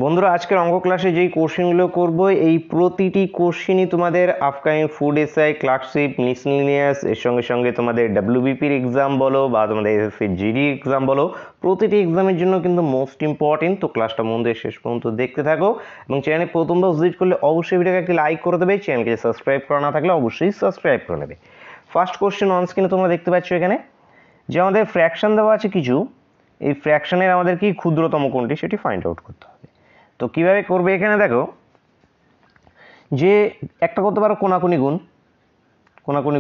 বন্ধুরা আজকের অঙ্ক ক্লাসে যেই কোশ্চেনগুলো করব এই প্রতিটি কোশ্চেনই তোমাদের upcoming food SI clerkship miscellaneous এর সঙ্গে সঙ্গে তোমাদের ডাব্লিউবিপির এক্সাম বলো বা তোমাদের এসএসসি জিডি এক্সাম বলো প্রতিটি এক্সামের জন্য কিন্তু মোস্ট ইম্পর্টেন্ট। তো ক্লাসটা মন দিয়ে শেষ পর্যন্ত দেখতে থাকো এবং চ্যানেলে প্রথমবার ভিজিট করলে অবশ্যই ভিডিওকে একটি লাইক করে দেবে, চ্যানেলকে সাবস্ক্রাইব করা না থাকলে অবশ্যই সাবস্ক্রাইব করে নেবে। ফার্স্ট কোশ্চেন অন স্ক্রিনে তোমরা দেখতে পাচ্ছ এখানে যে আমাদের ফ্র্যাকশন দেওয়া আছে কিছু, এই ফ্র্যাকশনের আমাদের কি ক্ষুদ্রতম কোনটি সেটি ফাইন্ড আউট করতে হবে। তো কিভাবে করবে এখানে দেখো যে একটা করতে পারো কোনাকুনি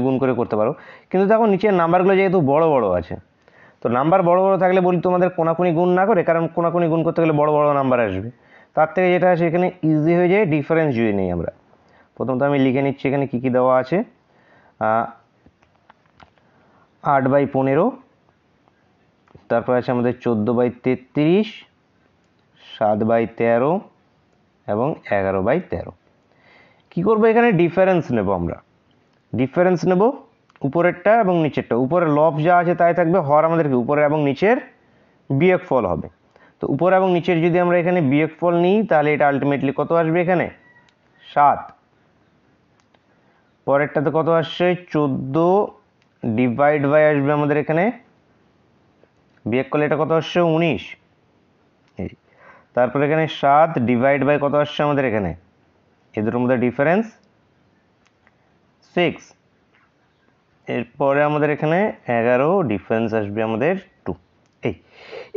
গুণ করে করতে পারো, কিন্তু দেখো নিচের নাম্বারগুলো যেহেতু বড় বড় আছে, তো নাম্বার বড় বড় থাকলে বলি তোমাদের কোনাকুনি গুণ না করে, কারণ কোনাকুনি গুণ করতে গেলে বড় বড় নাম্বার আসবে। তার থেকে যেটা আছে এখানে ইজি হয়ে যায় ডিফারেন্স জুড়ে নেই আমরা। প্রথমত আমি লিখে নিচ্ছি এখানে কী কী দেওয়া আছে। 8/15, তারপর আছে আমাদের 14/33, 7/13 এবং 11/13। কী করবো এখানে ডিফারেন্স নেব, আমরা ডিফারেন্স নেব উপরেরটা এবং নিচেরটা। উপরের লব যা আছে তাই থাকবে, হর আমাদেরকে উপরের এবং নিচের বিয়োগফল হবে। তো উপর এবং নিচের যদি আমরা এখানে বিয়োগফল নিই তাহলে এটা আলটিমেটলি কত আসবে এখানে 7। পরেরটাতে কত আসছে 14 ডিভাইড বাই আসবে আমাদের এখানে বিয়োগ করলে এটা কত আসছে 19। এই তারপর এখানে 7 ডিভাইড বাই কত আসছে আমাদের এখানে, এই দুটোর মধ্যে ডিফারেন্স 6। এরপরে আমাদের এখানে 11 ডিফারেন্স আসবে আমাদের 2।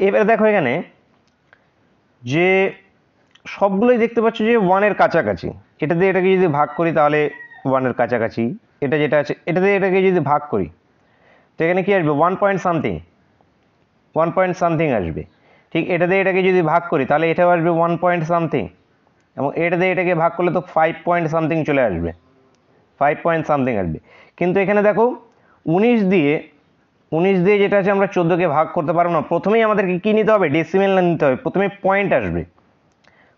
এবারে দেখো এখানে যে সবগুলোই দেখতে পাচ্ছ যে 1-এর কাছাকাছি। এটা দিয়ে এটাকে যদি ভাগ করি তাহলে 1-এর কাছাকাছি, এটা যেটা আছে এটা দিয়ে এটাকে যদি ভাগ করি তো এখানে কি আসবে 1 পয়েন্ট সামথিং আসবে। ঠিক এটা দিয়ে এটাকে যদি ভাগ করি তাহলে এটাও আসবে 1 পয়েন্ট সামথিং, এবং এটা দিয়ে এটাকে ভাগ করলে তো 5 পয়েন্ট সামথিং চলে আসবে, 5 পয়েন্ট সামথিং আসবে। কিন্তু এখানে দেখো 19 দিয়ে যেটা আছে আমরা 14কে ভাগ করতে পারবো না। প্রথমেই আমাদেরকে কী নিতে হবে, ডেসিমেল নিতে হবে। প্রথমে পয়েন্ট আসবে,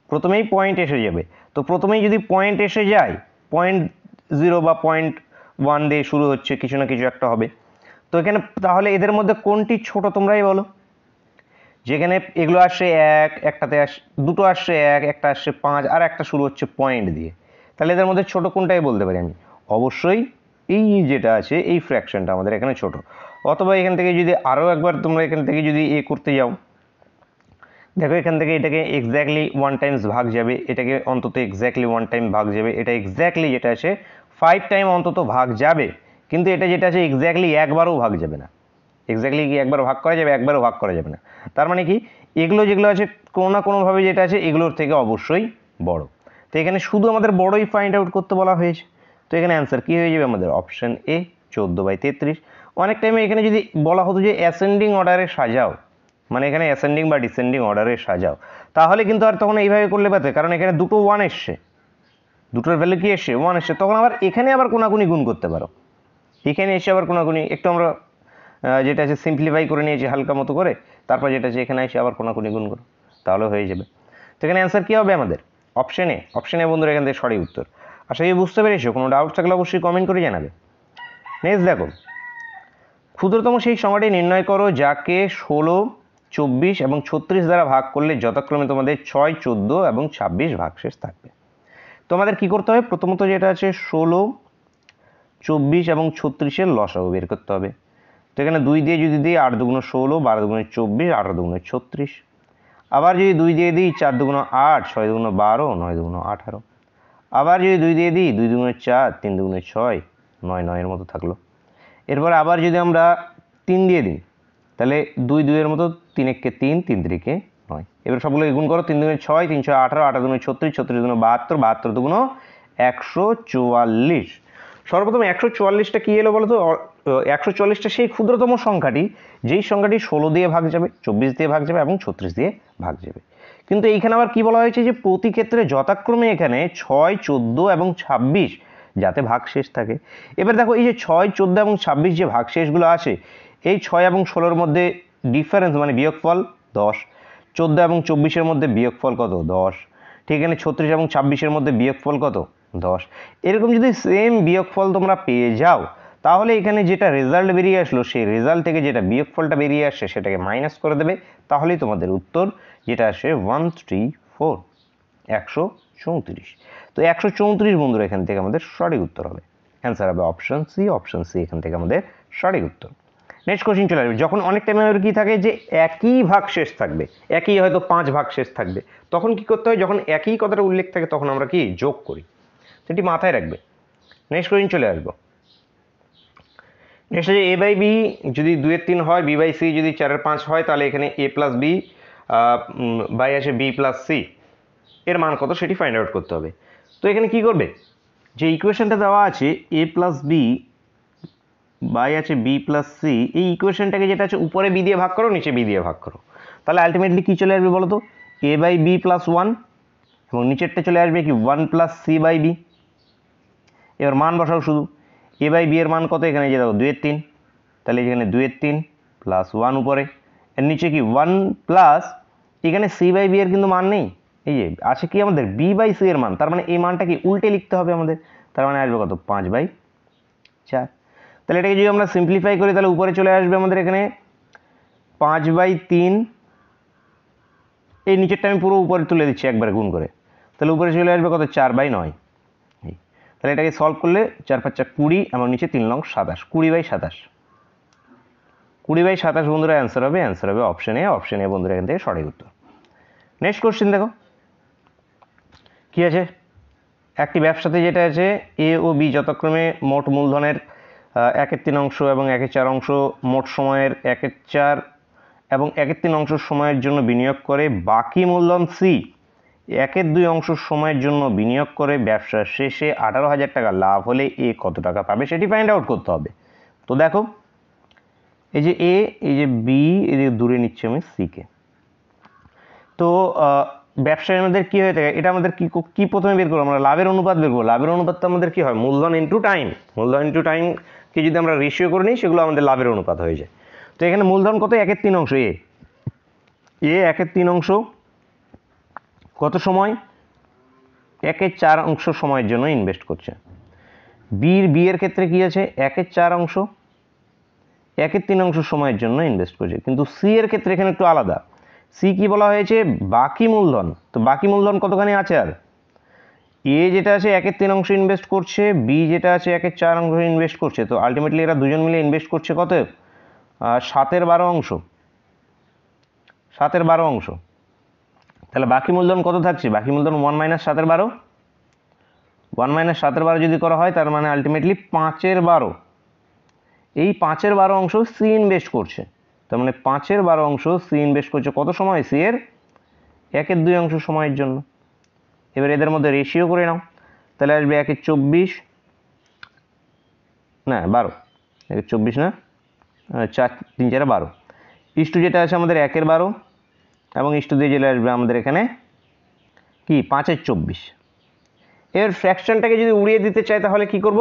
প্রথমেই পয়েন্ট এসে যাবে। তো প্রথমেই যদি পয়েন্ট এসে যায় 0.0 বা 0.1 দিয়ে শুরু হচ্ছে, কিছু না কিছু একটা হবে। তো এখানে তাহলে এদের মধ্যে কোনটি ছোট তোমরাই বলো। যেখানে এগুলো আসছে 1, একটাতে দুটো আসছে 1, একটা আসছে 5, আর একটা শুরু হচ্ছে পয়েন্ট দিয়ে। তাহলে এদের মধ্যে ছোট কোনটাই বলতে পারি আমি, অবশ্যই এই যেটা আছে এই ফ্র্যাকশনটা আমাদের এখানে ছোট। অথবা এখান থেকে যদি আরও একবার তোমরা এখান থেকে যদি করতে যাও, দেখো এখান থেকে এটাকে এক্স্যাক্টলি 1 টাইমস ভাগ যাবে, এটাকে অন্তত এক্স্যাক্টলি 1 টাইম ভাগ যাবে, এটা এক্স্যাক্টলি যেটা আছে 5 টাইম অন্তত ভাগ যাবে। কিন্তু এটা যেটা আছে এক্স্যাক্টলি একবারও ভাগ যাবে না। এক্স্যাক্টলি কি একবার ভাগ করা যাবে, একবারও ভাগ করা যাবে না। তার মানে কি এগুলো যেগুলো আছে কোনো না কোনোভাবে যেটা আছে এগুলোর থেকে অবশ্যই বড়। তো এখানে শুধু আমাদের বড়ই ফাইন্ড আউট করতে বলা হয়েছে। তো এখানে অ্যান্সার কী হয়ে যাবে আমাদের অপশন এ 14/33। অনেক টাইমে এখানে যদি বলা হতো যে অ্যাসেন্ডিং অর্ডারে সাজাও, মানে এখানে অ্যাসেন্ডিং বা ডিসেন্ডিং অর্ডারে সাজাও, তাহলে কিন্তু আর তখন এইভাবে করলে পারতে, কারণ এখানে দুটো 1 এসছে, দুটোর ভ্যালু কি এসছে 1 এসছে। তখন আবার এখানে আবার কোনাকুনি গুণ করতে পারো, এখানে এসে আবার কোনাকুনি একটু আমরা যেটা আছে সিম্পলিফাই করে নিয়েছি হালকা মতো করে, তারপর যেটা আছে এখানে এসে আবার কোনাকুনি গুণ করো, তাহলে হয়ে যাবে। তো এখানে অ্যান্সার কী হবে আমাদের অপশন এ বন্ধুরা এখান থেকে সঠিক উত্তর। আশা করি বুঝতে পেরেছো, কোনো ডাউট থাকলে অবশ্যই কমেন্ট করে জানাবে। নেক্সট দেখো, ক্ষুদ্রতম সেই সংখ্যাটি নির্ণয় করো যাকে 16, 24 এবং 36 দ্বারা ভাগ করলে যথাক্রমে তোমাদের 6, 14 এবং 26 ভাগশেষ থাকবে। তোমাদের কি করতে হবে, প্রথমত যেটা আছে 16, 24 এবং 36-এর লসাগু বের করতে হবে। তো এখানে 2 দিয়ে যদি দিই 8 দুগুণ 16, 12 দুগুণ 24, 18 দুগুণ 36। আবার যদি 2 দিয়ে দিই 4 দুগুণ 8, 6 দুগুণ 12, 9 দুগুণ 18। আবার যদি 2 দিয়ে দিই 2 দুগুণ 4, 3 দুগুণ 6, 9 9-এর মতো থাকলো। এরপর আবার যদি আমরা 3 দিয়ে দিই তাহলে 2 2-এর মতো, 3 1-কে 3, 3 3-কে 9। এবার সবগুলো গুণ করো, 3 দুগুণ 6, 3 6 18, 18 দুগুণ 36, 36 দুগুণ 72, 72 দুগুণ 144। সর্বপ্রথম 144টা কী এলো বলো তো, 144টা সেই ক্ষুদ্রতম সংখ্যাটি যেই সংখ্যাটি 16 দিয়ে ভাগ যাবে, 24 দিয়ে ভাগ যাবে এবং 36 দিয়ে ভাগ যাবে। কিন্তু এইখানে আবার কি বলা হয়েছে যে প্রতি ক্ষেত্রে যথাক্রমে এখানে 6, 14 এবং 26 যাতে ভাগশেষ থাকে। এবার দেখো এই যে 6, 14 এবং 26 যে ভাগশেষগুলো আছে, এই 6 এবং 16-এর মধ্যে ডিফারেন্স মানে বিয়োগফল 10, 14 এবং 24-এর মধ্যে বিয়োগফল কত 10, ঠিক এখানে 36 এবং 26-এর মধ্যে বিয়োগফল কত 10। এরকম যদি সেম বিয়োগফল তোমরা পেয়ে যাও তাহলে এখানে যেটা রেজাল্ট বেরিয়ে আসলো সেই রেজাল্ট থেকে যেটা বিয়োগফলটা বেরিয়ে আসছে সেটাকে মাইনাস করে দেবে, তাহলেই তোমাদের উত্তর যেটা আসে 134। 134। তো 134 বন্ধুরা এখান থেকে আমাদের সঠিক উত্তর হবে। অ্যান্সার হবে অপশন সি। অপশন সি এখান থেকে আমাদের সঠিক উত্তর। নেক্সট কোশ্চিন চলে আসবে, যখন অনেক টাইমে কি থাকে যে একই ভাগ শেষ থাকবে, একই হয়তো 5 ভাগ শেষ থাকবে, তখন কি করতে হয়, যখন একই কথাটা উল্লেখ থাকে তখন আমরা কি যোগ করি, সেটি মাথায় রাখবে। নেক্সট কোশ্চিন চলে আসবো। নেক্সট হচ্ছে a/b যদি 2/3 হয়, b/c যদি 4/5 হয়, তাহলে এখানে a+b বাই আছে b+c এর মান কত সেটি ফাইন্ড আউট করতে হবে। তো এখানে কি করবে, যে ইকুয়েশনটা দেওয়া আছে a+b বাই আছে b+c, এই ইকুয়েশনটাকে যেটা আছে উপরে b দিয়ে ভাগ করো, নিচে b দিয়ে ভাগ করো, তাহলে আলটিমেটলি কি চলে আসবে বলো তো, a/b+1 এবং নিচেরটা চলে আসবে কি 1+c/b। এবার মান বসাও শুধু, a/b এর মান কত, এখানে যে দেখো 2/3, তাহলে এখানে 2/3 প্লাস 1 উপরে, এর নিচে কি 1 প্লাস, এখানে c/b এর কিন্তু মান নেই, এই যে আছে কি আমাদের b/c এর মান, তার মানে এই মানটা কি উল্টে লিখতে হবে আমাদের, তার মানে আসবে কত 5/4। তাহলে এটাকে যদি আমরা সিম্পলিফাই করি তাহলে উপরে চলে আসবে আমাদের এখানে 5/3, এই নিচেরটা আমি পুরো উপরে তুলে দিচ্ছি একবারে গুণ করে, তাহলে উপরে চলে আসবে কত 4/9। তাহলে এটাকে সলভ করলে 4×5 = 20 এবং নিচে 3 লং 27, 20/27, 20/27 বন্ধুরা অ্যান্সার হবে। অ্যান্সার হবে অপশন এ। অপশন এ বন্ধুরা এখান থেকে সঠিক উত্তর। নেক্সট কোশ্চেন দেখো কি আছে, একটি ব্যবসাতে যেটা আছে এ ও বি যথাক্রমে মোট মূলধনের 1/3 অংশ এবং 1/4 অংশ মোট সময়ের 1/4 এবং 1/3 অংশ সময়ের জন্য বিনিয়োগ করে, বাকি মূলধন সি 1/2 অংশ সময়ের জন্য বিনিয়োগ করে, ব্যবসার শেষে 18,000 টাকা লাভ হলে এ কত টাকা পাবে সেটি ফাইন্ড আউট করতে হবে। তো দেখো এই যে এ, এই যে বি, এই যে দূরে নিচ্ছি আমি সিকে। তো ব্যবসায় আমাদের কি হয়ে থাকে, এটা আমাদের কি প্রথমে বের করবো, আমরা লাভের অনুপাত বের করবো। লাভের অনুপাত তো আমাদের কি হয়, মূলধন ইন্টু টাইম। মূলধন ইন্টু টাইমকে যদি আমরা রেশিও করে নিই, সেগুলো আমাদের লাভের অনুপাত হয়ে যায়। তো এখানে মূলধন কত, 1/3 অংশ, এ 1/3 অংশ কত সময়, 1/4 অংশ সময়ের জন্য ইনভেস্ট করছে। বি এর ক্ষেত্রে কি আছে, 1/4 অংশ 1/3 অংশ সময়ের জন্য ইনভেস্ট করছে, কিন্তু সি এর ক্ষেত্রে এখানে একটু আলাদা। সি কি বলা হয়েছে, বাকি মূলধন। তো বাকি মূলধন কতখানি আছে, আর এ যেটা আছে 1/3 অংশ ইনভেস্ট করছে, বি যেটা আছে 1/4 অংশ ইনভেস্ট করছে। তো আলটিমেটলি এরা দুজন মিলে ইনভেস্ট করছে কত, 7/12 অংশ, 7/12 অংশ। তাহলে বাকি মূলধন কত থাকছে, বাকি মূলধন 1 - 7/12, 1 - 7/12 যদি করা হয়, তার মানে আলটিমেটলি 5/12, এই 5/12 অংশ সি ইনভেস্ট করছে। তার মানে 5/12 অংশ সি ইনভেস্ট করছে কত সময়, সি এর 1/2 অংশ সময়ের জন্য। এবার এদের মধ্যে রেশিও করে নাও, তাহলে আসবে 1/24, না 12, 1/24 না, 4 3 4 12, ইস্টু যেটা আছে আমাদের 1/12 এবং ইস্টু দিয়ে চলে আসবে আমাদের এখানে কি 5/24। এর ফ্র্যাকশনটাকে যদি উড়িয়ে দিতে চাই তাহলে কি করব,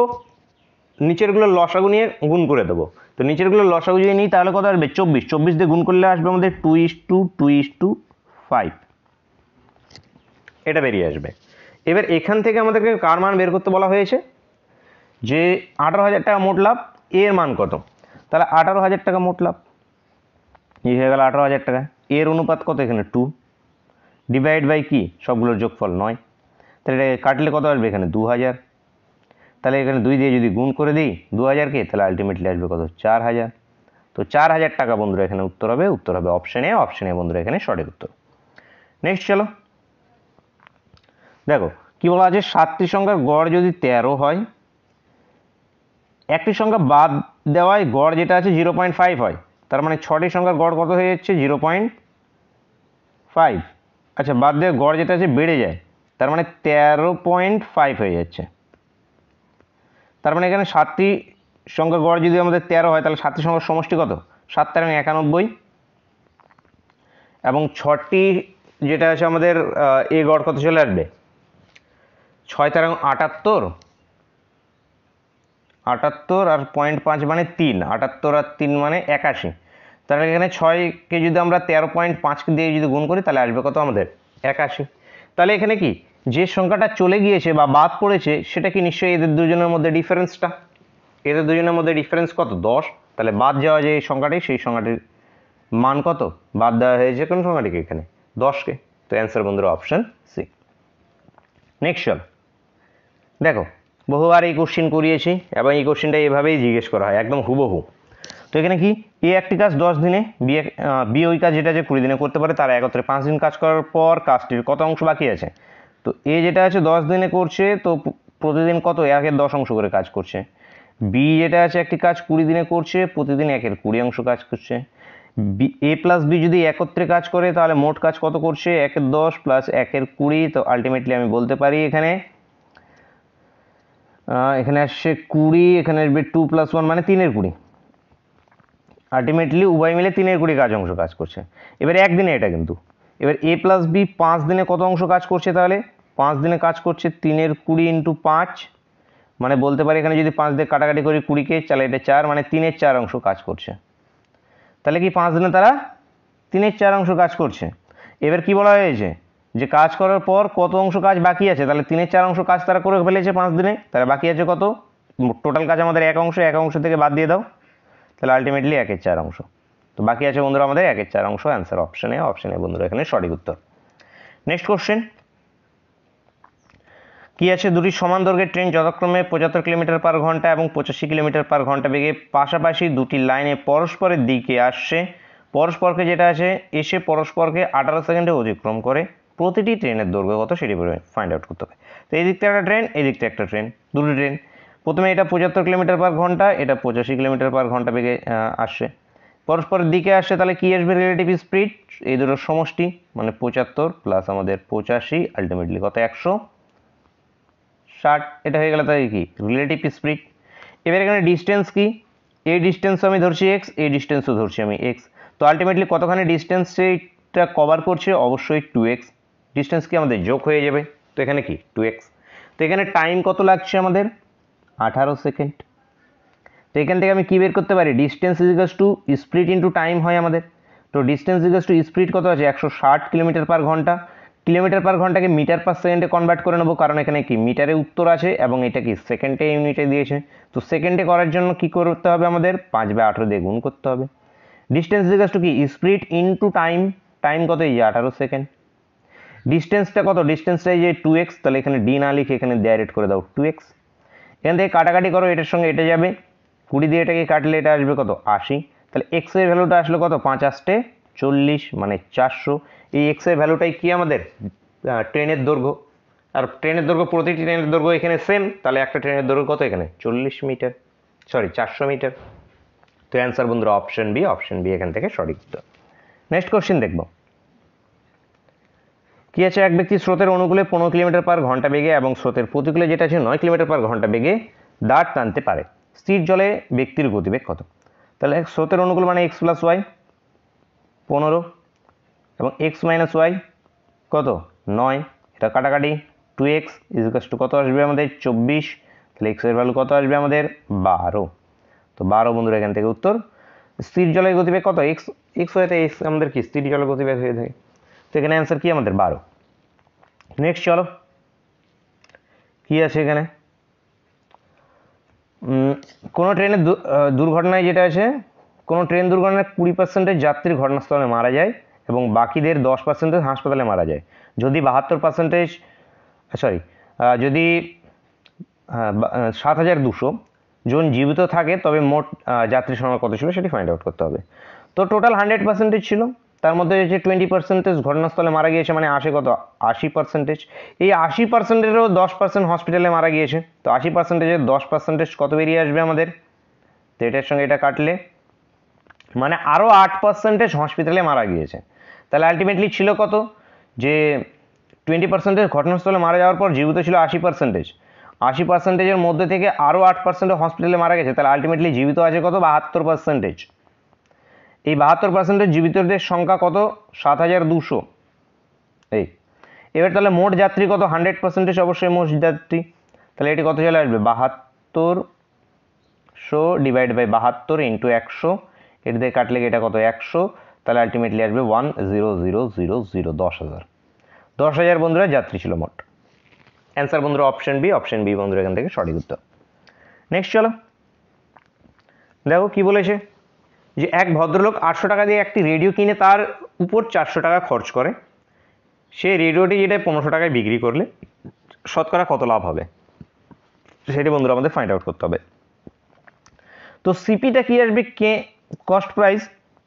নিচেরগুলো লসাগু নিয়ে গুণ করে দেবো। তো নিচেরগুলো লসাগু যদি নিই তাহলে কত আসবে, 24, 24 দিয়ে গুণ করলে আসবে আমাদের 2:2:5, এটা বেরিয়ে আসবে। এবার এখান থেকে আমাদেরকে কার মান বের করতে বলা হয়েছে, যে 18,000 টাকা মোট লাভ, এর মান কত, তাহলে 18,000 টাকা মোট লাভ, এই হয়ে গেল 18,000 টাকা। এর অনুপাত কত, এখানে 2, ডিভাইড বাই কি সবগুলোর যোগফল 9, তাহলে এটা কাটলে কত আসবে, এখানে 2,000, তাহলে এখানে 2 দিয়ে যদি গুণ করে দিই 2,000কে, তাহলে আলটিমেটলি আসবে কত, 4,000। তো 4,000 টাকা বন্ধুরা এখানে উত্তর হবে। উত্তর হবে অপশন এ। অপশন এ বন্ধুরা এখানে সঠিক উত্তর। নেক্সট চলো দেখো কি বলা আছে, 7টি সংখ্যার গড় যদি 13 হয়, একটি সংখ্যা বাদ দেওয়ায় গড় যেটা আছে 0.5 হয়, তার মানে 6টি সংখ্যার গড় কত হয়ে যাচ্ছে, 0.5। আচ্ছা, বাদ দেওয়া গড় যেটা আছে বেড়ে যায়, তার মানে 13.5 হয়ে যাচ্ছে। তার মানে এখানে 7টি সংখ্যার গড় যদি আমাদের 13 হয়, তাহলে 7টি সংখ্যার সমষ্টি কত, 7 × 91, এবং 6টি যেটা আছে আমাদের এ গড় কত চলে আসবে, 6 × 78, 78 আর 0.5 মানে 3, 78 আর 3 মানে 81। তাহলে এখানে 6কে যদি আমরা 13.5 দিয়ে যদি গুণ করি তাহলে আসবে কত আমাদের, 81। তাহলে এখানে কি যে সংখ্যাটা চলে গিয়েছে বা বাদ পড়েছে সেটা কি নিশ্চয়ই এদের দুজনের মধ্যে ডিফারেন্সটা, এদের দুজনের মধ্যে ডিফারেন্স কত, 10। তাহলে বাদ যাওয়া যে সংখ্যাটি, সেই সংখ্যাটির মান কত, বাদ দেওয়া হয়েছে কোন সংখ্যাটিকে, এখানে 10কে। তো অ্যান্সার বন্ধুরা অপশন সি। নেক্সট চল, দেখো বহুবার এই কোশ্চিন করিয়েছি এবং এই কোশ্চিনটা এভাবেই জিজ্ঞেস করা হয়, একদম হুবহু। তো এখানে কি এ একটি কাজ 10 দিনে, বি ওই কাজ যেটা আছে 20 দিনে করতে পারে, তারা একত্রে 5 দিন কাজ করার পর কাজটির কত অংশ বাকি আছে। তো এ যেটা আছে 10 দিনে করছে, তো প্রতিদিন কত 1/10 অংশ করে কাজ করছে। বি যেটা আছে একটি কাজ 20 দিনে করছে, প্রতিদিন 1/20 অংশ কাজ করছে। এ প্লাস বি যদি একত্রে কাজ করে তাহলে মোট কাজ কত করছে 1/10 প্লাস 1/20। তো আলটিমেটলি আমি বলতে পারি এখানে আসছে 20, এখানে আসবে 2 + 1 মানে 3/20। আলটিমেটলি উভয় মিলে 3/20 কাজ করছে। এবার একদিনে এটা কিন্তু, এবার এ প্লাস বি 5 দিনে কত অংশ কাজ করছে, তাহলে 5 দিনে কাজ করছে 3/20 ইন্টু 5, মানে বলতে পারি এখানে যদি 5 দিয়ে কাটাকাটি করি 20কে, তাহলে এটা 4, মানে 3/4 অংশ কাজ করছে। তাহলে কি 5 দিনে তারা 3/4 অংশ কাজ করছে। এবার কি বলা হয়েছে যে কাজ করার পর কত অংশ কাজ বাকি আছে, তাহলে 3/4 অংশ কাজ তারা করে ফেলেছে 5 দিনে, তাহলে বাকি আছে কত, টোটাল কাজ আমাদের 1 অংশ থেকে বাদ দিয়ে দাও, তাহলে আলটিমেটলি 1/4 অংশ। তো বাকি আছে বন্ধুরা আমাদের 1/4 অংশ, অ্যান্সার অপশন এ বন্ধুরা এখানে সঠিক উত্তর। নেক্সট কোশ্চেন কি আছে, দুটি সমান দৈর্ঘ্যের ট্রেন যথাক্রমে 75 কিলোমিটার/ঘন্টা এবং 85 কিলোমিটার/ঘন্টা বেগে পাশাপাশি দুটি লাইনে পরস্পরের দিকে আসছে, পরস্পরকে যেটা আছে এসে পরস্পরকে 18 সেকেন্ডে অতিক্রম করে, প্রতিটি ট্রেনের দৈর্ঘ্য কত সেটি ফাইন্ড আউট করতে হবে। তো এই দিকটা একটা ট্রেন, এই দিকটা একটা ট্রেন, দুটি ট্রেন। প্রথমে এটা 75 কিলোমিটার/ঘন্টা, এটা 85 কিলোমিটার/ঘন্টা বেগে আসছে, পরস্পরের দিকে আসছে, তাহলে কি আসবে রিলেটিভ স্পিড, এই দুটোর সমষ্টি, মানে 75 প্লাস আমাদের 85, আলটিমেটলি কত 160, এটা হয়ে গেল তাই কি রিলেটিভ স্পিড। এবার এখানে ডিস্টেন্স কি, এই ডিস্টেন্সও আমি ধরছি এক্স, এই ডিস্টেন্সও ধরছি আমি এক্স, তো আলটিমেটলি কতখানি ডিস্টেন্স সেইটা কভার করছে, অবশ্যই 2x, ডিস্টেন্স কি আমাদের যোগ হয়ে যাবে, তো এখানে কি 2x। তো এখানে টাইম কত লাগছে আমাদের 18 সেকেন্ড। তো এখান থেকে আমি কি বের করতে পারি, distance equals to speed into time হয় আমাদের। তো ডিস্টেন্স ইজিক্যালস টু স্পিড কত আছে 160 কিলোমিটার/ঘন্টা, কিলোমিটার/ঘন্টাকে মিটার/সেকেন্ডে কনভার্ট করে নেবো, কারণ এখানে কি মিটারে উত্তর আছে এবং এটা কি সেকেন্ডে ইউনিটে দিয়েছে। তো সেকেন্ডে করার জন্য কি করতে হবে আমাদের 5/18 দিয়ে গুণ করতে হবে। ডিস্টেন্স ইজিক্যালস টু কি স্পিড ইন্টু টাইম, টাইম কত এই 18 সেকেন্ড। ডিস্টেন্সটা কত, ডিস্টেন্সটা এই যে 2x, তাহলে এখানে ডি না লিখে এখানে ডাইরেক্ট করে দাও 2x। এখান থেকে কাটাকাটি করো, এটার সঙ্গে এটা যাবে, 20 দিয়ে এটাকে কাটলে এটা আসবে কত 80, তাহলে এক্স এর ভ্যালুটা আসলো কত 5 × 8 = 40, মানে 400। এই এক্স এর ভ্যালুটাই কি আমাদের ট্রেনের দৈর্ঘ্য, আর ট্রেনের দৈর্ঘ্য প্রতিটি ট্রেনের দৈর্ঘ্য এখানে সেম, তাহলে একটা ট্রেনের দৈর্ঘ্য কত এখানে 400 মিটার। তো অ্যান্সার বন্ধুরা অপশন বি এখান থেকে সঠিক উত্তর। নেক্সট কোশ্চেন দেখব কি আছে, এক ব্যক্তি স্রোতের অনুকূলে 15 কিলোমিটার/ঘন্টা বেগে এবং স্রোতের প্রতিকূলে যেটা আছে 9 কিলোমিটার/ঘন্টা বেগে দাঁড় টানতে পারে, স্থির জলে ব্যক্তির গতিবেগ কত। তাহলে স্রোতের অনুকূল মানে x + y 15 এবং x - y কত 9, এটা কাটাকাটি 2x = কত আসবে আমাদের 24, তাহলে x এর ভ্যালু কত আসবে আমাদের 12। তো 12 বন্ধুরা এখান থেকে উত্তর। স্থির জলের গতিবেগ কত x হইতে x আমাদের কি স্থির জলের গতিবেগ হয়ে থাকে, তো এখানে অ্যান্সার কি আমাদের 12। নেক্সট চলো কি আছে এখানে, কোনো ট্রেনের দুর্ঘটনায় যেটা আছে, কোনো ট্রেন দুর্ঘটনায় 20% যাত্রী ঘটনাস্থলে মারা যায় এবং বাকিদের 10% হাসপাতালে মারা যায়, যদি 72% যদি 7200 জন জীবিত থাকে তবে মোট যাত্রী সংখ্যা কত ছিল সেটি ফাইন্ড আউট করতে হবে। তো টোটাল 100% ছিল, তার মধ্যে যে 20% ঘটনাস্থলে মারা গিয়েছে, মানে আসে কত 80%। এই 80%-এরও 10% হসপিটালে মারা গিয়েছে, তো 80%-এর 10% কত বেরিয়ে আসবে আমাদের, তো এটার সঙ্গে এটা কাটলে মানে আরও 8% হসপিটালে মারা গিয়েছে, তাহলে আলটিমেটলি ছিল কত যে 20% ঘটনাস্থলে মারা যাওয়ার পর জীবিত ছিল 80%, 80%-এর মধ্যে থেকে আরও 8% হসপিটালে মারা গেছে, তাহলে আলটিমেটলি জীবিত আছে কত 72%। এই 72% জীবিতদের সংখ্যা কত 7200। এই এবার তাহলে মোট যাত্রী কত 100% অবশ্যই মোট যাত্রী, তাহলে এটি কত চলে আসবে 7200 / 72 × 100, এটি দিয়ে কাটলে এটা কত 100, তাহলে আলটিমেটলি আসবে 10000, 10,000 বন্ধুরা যাত্রী ছিল মোট। অ্যান্সার বন্ধুরা অপশন বি বন্ধুরা এখান থেকে সঠিক উত্তর। নেক্সট চলো দেখো কি বলেছে, যে এক ভদ্রলোক 800 টাকা দিয়ে একটি রেডিও কিনে তার উপর 400 টাকা খরচ করে, সে রেডিওটি যেটা 1500 টাকায় বিক্রি করলে শতকরা কত লাভ হবে সেটি বন্ধুরা আমাদের ফাইন্ড আউট করতে হবে। তো সিপিটা কি আসবে, কে কস্ট প্রাইস।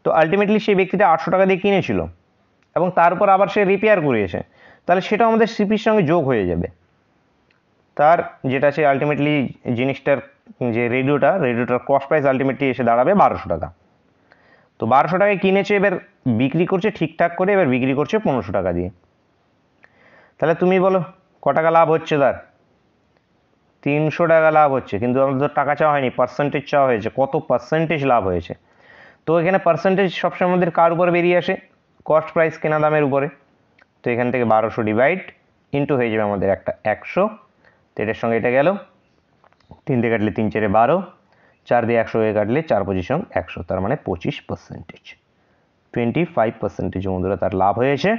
তো আলটিমেটলি সেই ব্যক্তিটা 800 টাকা দিয়ে কিনেছিল এবং তারপর আবার সে রিপেয়ার করিয়েছে, তাহলে সেটাও আমাদের সিপির সঙ্গে যোগ হয়ে যাবে। তার যেটা আছে আলটিমেটলি জিনিসটার যে রেডিওটার কস্ট প্রাইস আলটিমেটলি এসে দাঁড়াবে 1200 টাকা। তো 1200 টাকায় কিনেছে, এবার বিক্রি করছে ঠিকঠাক করে, এবার বিক্রি করছে 1500 টাকা দিয়ে। তাহলে তুমি বলো ক টাকা লাভ হচ্ছে তার? 300 টাকা লাভ হচ্ছে, কিন্তু আমাদের টাকা চাওয়া হয়নি, পার্সেন্টেজ চাওয়া হয়েছে, কত পার্সেন্টেজ লাভ হয়েছে। তো এখানে পার্সেন্টেজ সবসময় আমাদের কার উপরে বেরিয়ে আসে, কস্ট প্রাইস কেনা দামের উপরে। তো এখান থেকে 1200 ডিভাইড ইন্টু হয়ে যাবে আমাদের একটা 100। তো এটার সঙ্গে এটা গেল, 3 দিয়ে কাটলে 3 4 12, 4 দিয়ে 100 হয়ে কাটলে 4 পজিশন 100, তার মানে 25%, 25% বন্ধুরা তার লাভ হয়েছে।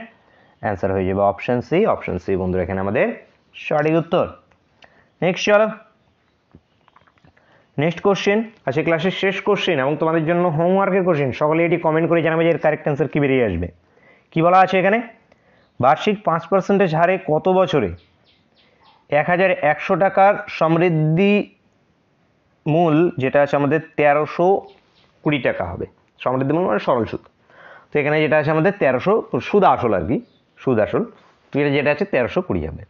অ্যান্সার হয়ে যাবে অপশন সি। অপশন সি বন্ধুরা এখানে আমাদের সঠিক উত্তর। নেক্সট চলো, নেক্সট কোশ্চেন আছে ক্লাসের শেষ কোশ্চেন এবং তোমাদের জন্য হোমওয়ার্কের কোশ্চেন। সকলে এটি কমেন্ট করে জানাবে যে এর কারেক্ট অ্যান্সার কী বেরিয়ে আসবে। কি বলা আছে এখানে, বার্ষিক 5% হারে কত বছরে 1100 টাকার সমৃদ্ধি মূল যেটা আছে আমাদের 1320 টাকা হবে। সমৃদ্ধি মূল মানে সরল সুদ। তো এখানে যেটা আছে আমাদের 1300 সুদ আসল আর কি, সুদ আসল। তো এটা যেটা আছে 1320 হবে।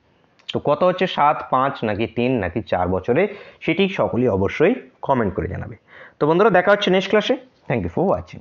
তো কত হচ্ছে 7, 5 নাকি 3 নাকি 4 বছরে, সেটি সকলেই অবশ্যই কমেন্ট করে জানাবে। তো বন্ধুরা দেখা হচ্ছে নেক্সট ক্লাসে। Thank you for watching.